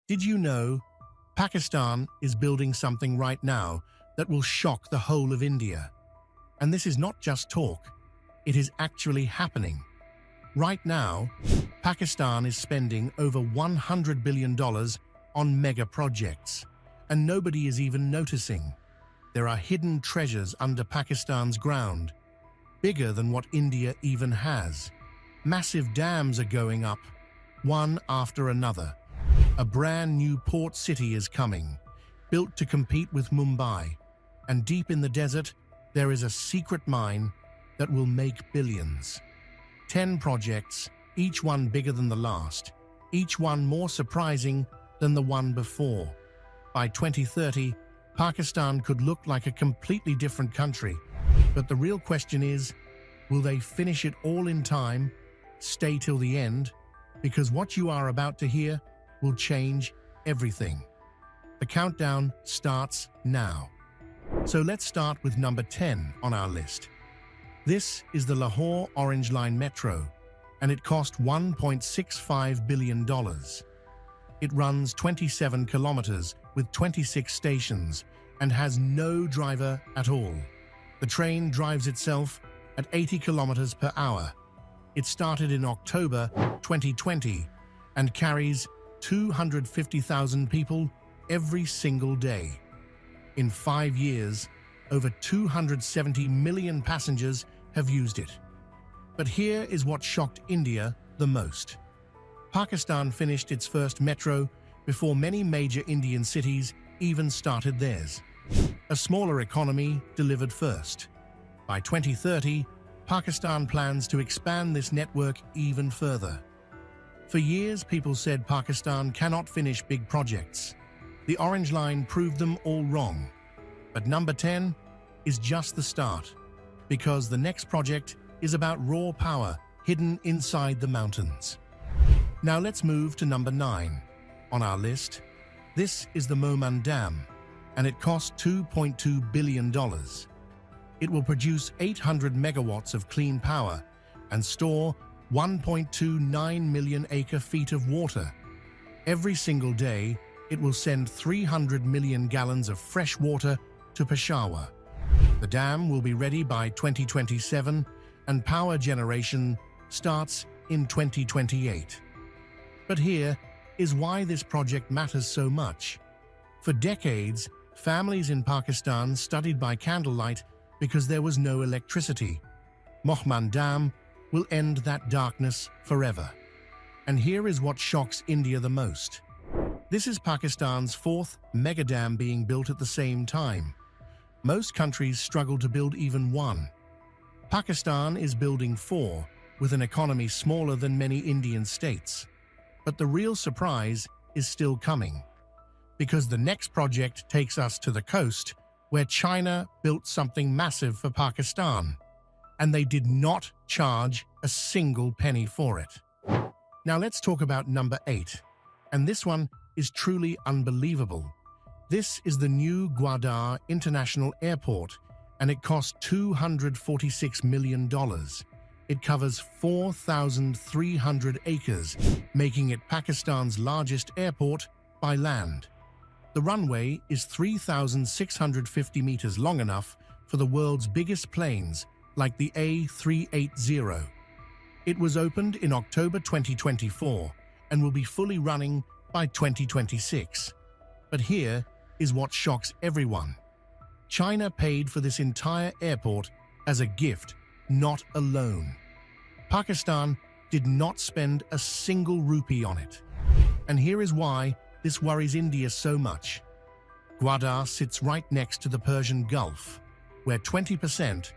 Did you know Pakistan is building something right now that will shock the whole of India? And this is not just talk, it is actually happening. Right now, Pakistan is spending over $100 billion on mega projects, and nobody is even noticing. There are hidden treasures under Pakistan's ground, bigger than what India even has. Massive dams are going up, one after another. A brand new port city is coming, built to compete with Mumbai. And deep in the desert, there is a secret mine that will make billions. 10 projects, each one bigger than the last, each one more surprising than the one before. By 2030, Pakistan could look like a completely different country. But the real question is, will they finish it all in time, stay till the end? Because what you are about to hear will change everything. The countdown starts now. So let's start with number 10 on our list. This is the Lahore Orange Line Metro, and it cost $1.65 billion. It runs 27 kilometers with 26 stations and has no driver at all. The train drives itself at 80 kilometers per hour. It started in October 2020 and carries 250,000 people every single day. In 5 years, over 270 million passengers have used it. But here is what shocked India the most. Pakistan finished its first metro before many major Indian cities even started theirs. A smaller economy delivered first. By 2030, Pakistan plans to expand this network even further. For years, people said Pakistan cannot finish big projects. The Orange Line proved them all wrong. But number 10 is just the start, because the next project is about raw power hidden inside the mountains. Now let's move to number 9 on our list. This is the Mohmand Dam, and it cost $2.2 billion. It will produce 800 megawatts of clean power and store 1.29 million acre-feet of water. Every single day, it will send 300 million gallons of fresh water to Peshawar. The dam will be ready by 2027, and power generation starts in 2028. But here is why this project matters so much. For decades, families in Pakistan studied by candlelight because there was no electricity. Mohmand Dam will end that darkness forever. And here is what shocks India the most. This is Pakistan's 4th mega dam being built at the same time. Most countries struggle to build even one. Pakistan is building 4, with an economy smaller than many Indian states. But the real surprise is still coming, because the next project takes us to the coast, where China built something massive for Pakistan, and they did not charge a single penny for it. Now let's talk about number 8, and this one is truly unbelievable. This is the new Gwadar International Airport, and it cost $246 million. It covers 4,300 acres, making it Pakistan's largest airport by land. The runway is 3,650 meters long, enough for the world's biggest planes, like the A380. It was opened in October 2024 and will be fully running by 2026. But here is what shocks everyone. China paid for this entire airport as a gift, not a loan. Pakistan did not spend a single rupee on it. And here is why this worries India so much. Gwadar sits right next to the Persian Gulf, where 20%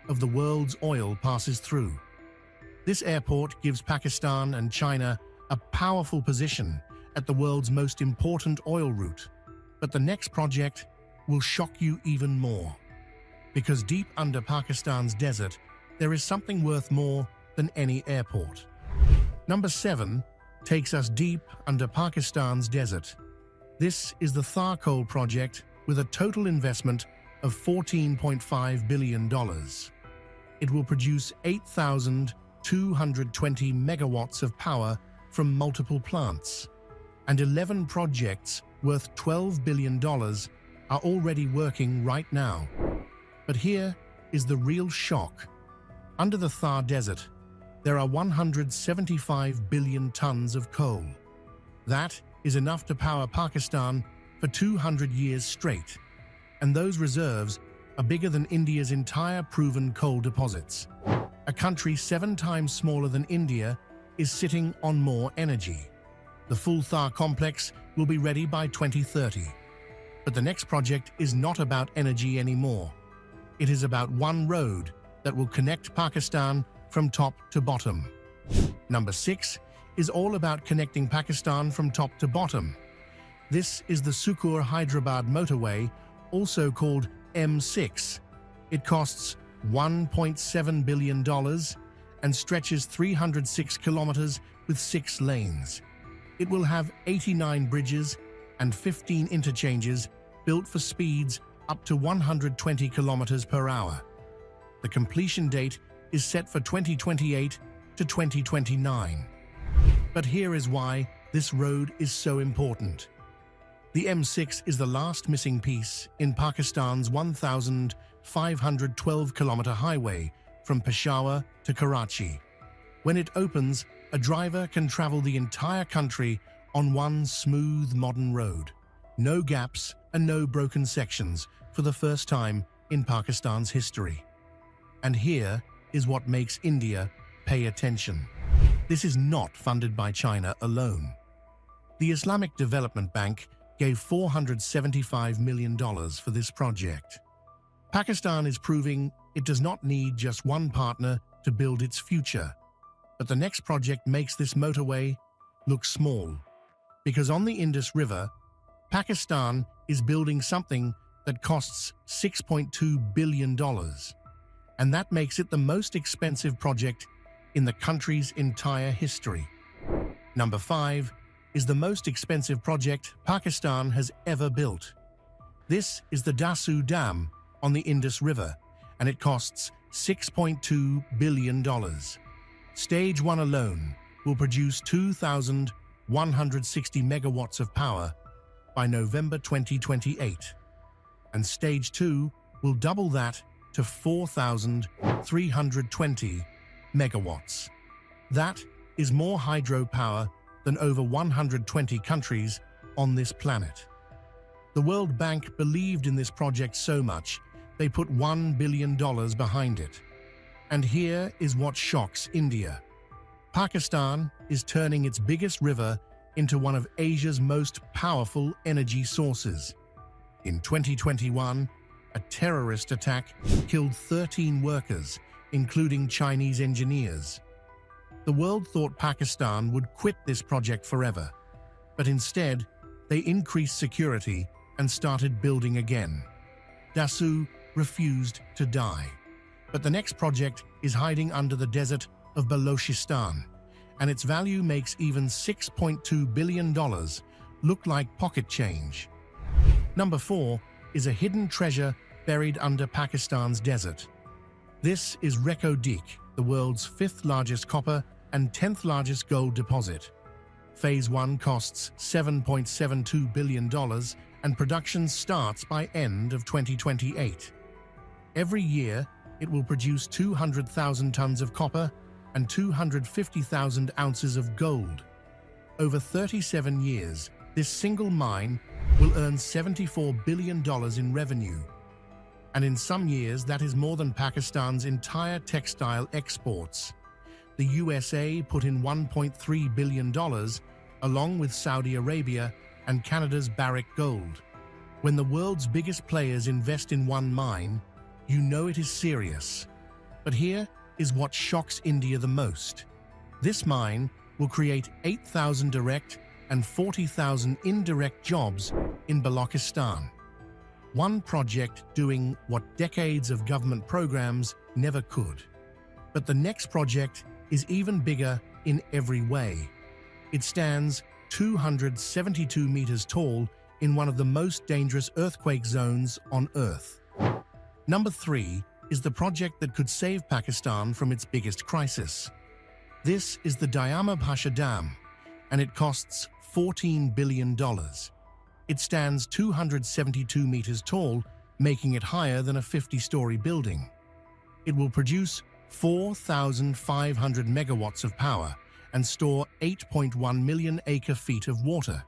of the world's oil passes through. This airport gives Pakistan and China a powerful position at the world's most important oil route. But the next project will shock you even more. Because deep under Pakistan's desert, there is something worth more than any airport. Number 7 takes us deep under Pakistan's desert. This is the Thar coal project with a total investment of $14.5 billion. It will produce 8,220 megawatts of power from multiple plants. and 11 projects worth $12 billion are already working right now. But here is the real shock. Under the Thar Desert, there are 175 billion tons of coal. That is enough to power Pakistan for 200 years straight, and those reserves are bigger than India's entire proven coal deposits. A country 7 times smaller than India is sitting on more energy. The full Thar complex will be ready by 2030. But the next project is not about energy anymore. It is about one road that will connect Pakistan from top to bottom. Number 6 is all about connecting Pakistan from top to bottom. This is the Sukur-Hyderabad motorway, also called M6. It costs $1.7 billion and stretches 306 kilometers with 6 lanes. It will have 89 bridges and 15 interchanges built for speeds up to 120 kilometers per hour. The completion date is set for 2028 to 2029. But here is why this road is so important. The M6 is the last missing piece in Pakistan's 1,512-kilometer highway from Peshawar to Karachi. When it opens, a driver can travel the entire country on one smooth modern road. No gaps and no broken sections for the first time in Pakistan's history. And here is what makes India pay attention. This is not funded by China alone. The Islamic Development Bank gave $475 million for this project. Pakistan is proving it does not need just one partner to build its future. But the next project makes this motorway look small, because on the Indus River, Pakistan is building something that costs $6.2 billion, and that makes it the most expensive project in the country's entire history. Number 5 is the most expensive project Pakistan has ever built. This is the Dasu Dam on the Indus River, and it costs $6.2 billion. Stage 1 alone will produce 2,160 megawatts of power by November 2028, and Stage 2 will double that to 4,320 megawatts. That is more hydropower than over 120 countries on this planet. The World Bank believed in this project so much, they put $1 billion behind it. And here is what shocks India. Pakistan is turning its biggest river into one of Asia's most powerful energy sources. In 2021, a terrorist attack killed 13 workers, including Chinese engineers. The world thought Pakistan would quit this project forever, but instead, they increased security and started building again. Dasu refused to die. But the next project is hiding under the desert of Balochistan, and its value makes even $6.2 billion look like pocket change. Number 4 is a hidden treasure buried under Pakistan's desert. This is Reko Diq, the world's 5th largest copper and 10th largest gold deposit. Phase 1 costs $7.72 billion, and production starts by end of 2028. Every year, it will produce 200,000 tons of copper and 250,000 ounces of gold. Over 37 years, this single mine will earn $74 billion in revenue. And in some years, that is more than Pakistan's entire textile exports. The USA put in $1.3 billion, along with Saudi Arabia and Canada's Barrick Gold. When the world's biggest players invest in one mine, you know it is serious. But here is what shocks India the most. This mine will create 8,000 direct and 40,000 indirect jobs in Balochistan. One project doing what decades of government programs never could. But the next project is even bigger in every way. It stands 272 meters tall in one of the most dangerous earthquake zones on Earth. Number 3 is the project that could save Pakistan from its biggest crisis. This is the Diamer Bhasha Dam, and it costs $14 billion. It stands 272 meters tall, making it higher than a 50-story building. It will produce 4,500 megawatts of power and store 8.1 million acre-feet of water.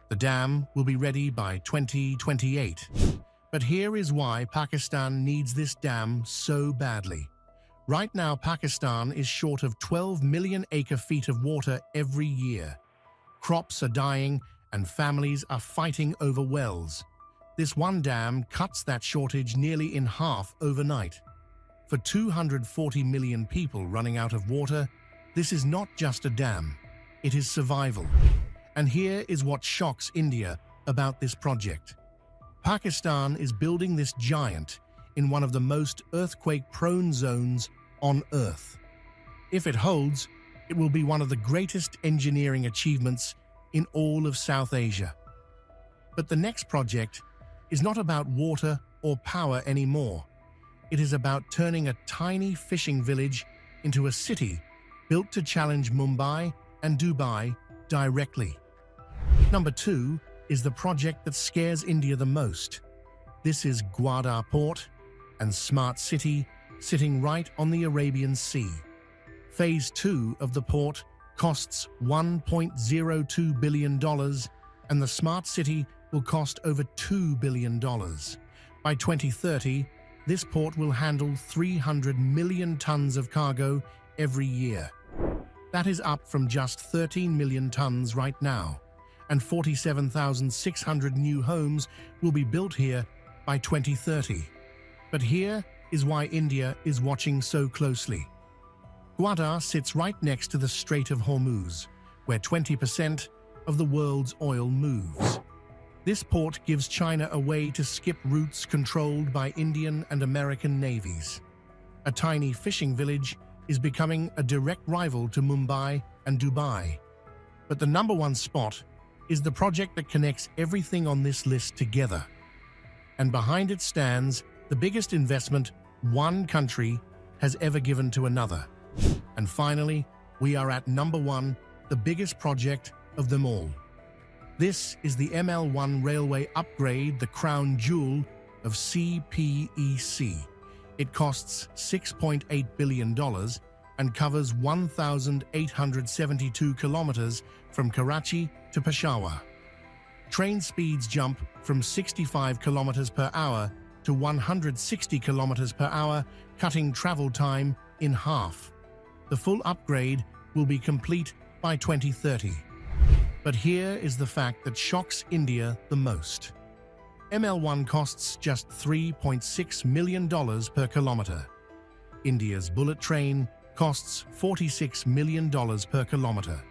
The dam will be ready by 2028. But here is why Pakistan needs this dam so badly. Right now, Pakistan is short of 12 million acre-feet of water every year. Crops are dying and families are fighting over wells. This one dam cuts that shortage nearly in half overnight. For 240 million people running out of water, this is not just a dam, it is survival. And here is what shocks India about this project. Pakistan is building this giant in one of the most earthquake-prone zones on Earth. If it holds, it will be one of the greatest engineering achievements in all of South Asia. But the next project is not about water or power anymore. It is about turning a tiny fishing village into a city built to challenge Mumbai and Dubai directly. Number 2 is the project that scares India the most. This is Gwadar Port and Smart City, sitting right on the Arabian Sea. Phase 2 of the port costs $1.02 billion, and the Smart City will cost over $2 billion. By 2030, this port will handle 300 million tons of cargo every year. That is up from just 13 million tons right now, and 47,600 new homes will be built here by 2030. But here is why India is watching so closely. Gwadar sits right next to the Strait of Hormuz, where 20% of the world's oil moves. This port gives China a way to skip routes controlled by Indian and American navies. A tiny fishing village is becoming a direct rival to Mumbai and Dubai. But the number one spot is the project that connects everything on this list together. And behind it stands the biggest investment one country has ever given to another. And finally, we are at number 1, the biggest project of them all. This is the ML1 railway upgrade, the crown jewel of CPEC. It costs $6.8 billion and covers 1,872 kilometers from Karachi to Peshawar. Train speeds jump from 65 kilometers per hour to 160 kilometers per hour, cutting travel time in half. The full upgrade will be complete by 2030. But here is the fact that shocks India the most. ML1 costs just $3.6 million per kilometer. India's bullet train costs $46 million per kilometer.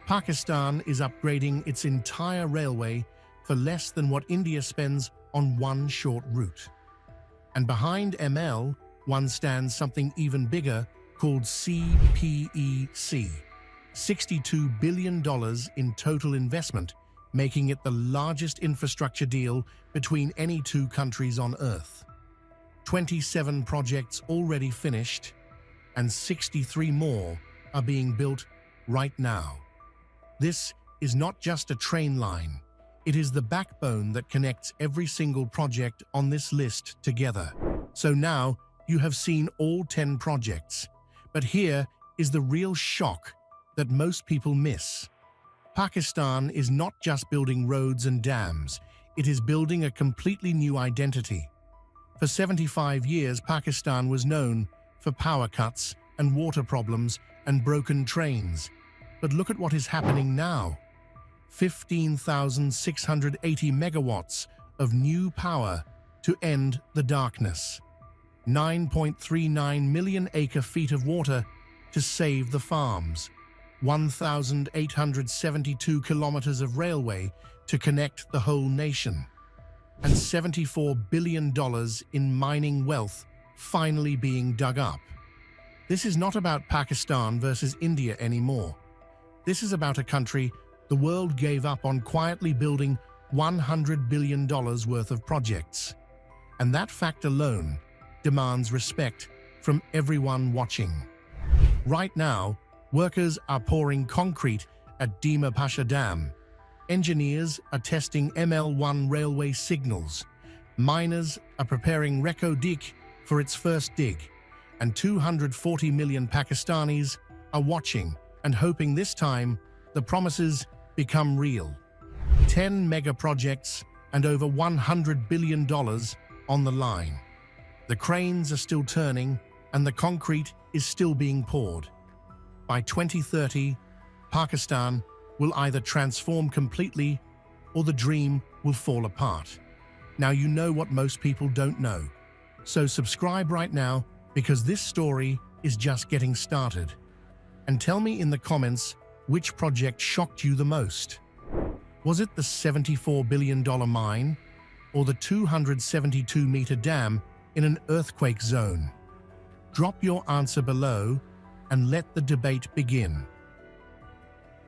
Pakistan is upgrading its entire railway for less than what India spends on one short route. And behind ML1 stands something even bigger called CPEC. $62 billion in total investment, making it the largest infrastructure deal between any two countries on Earth. 27 projects already finished, and 63 more are being built right now. This is not just a train line. It is the backbone that connects every single project on this list together. So now you have seen all 10 projects. But here is the real shock that most people miss. Pakistan is not just building roads and dams, it is building a completely new identity. For 75 years, Pakistan was known for power cuts and water problems and broken trains. But look at what is happening now. 15,680 megawatts of new power to end the darkness. 9.39 million acre-feet of water to save the farms. 1,872 kilometers of railway to connect the whole nation. And $74 billion in mining wealth finally being dug up. This is not about Pakistan versus India anymore. This is about a country the world gave up on quietly building $100 billion worth of projects. And that fact alone demands respect from everyone watching. Right now, workers are pouring concrete at Diamer Bhasha Dam. Engineers are testing ML1 railway signals. Miners are preparing Reko Diq for its first dig. And 240 million Pakistanis are watching and hoping this time the promises become real. 10 mega projects and over $100 billion on the line. The cranes are still turning and the concrete is still being poured. By 2030, Pakistan will either transform completely or the dream will fall apart. Now you know what most people don't know. So subscribe right now because this story is just getting started. And tell me in the comments which project shocked you the most. Was it the $74 billion mine or the 272-meter dam in an earthquake zone? Drop your answer below and let the debate begin.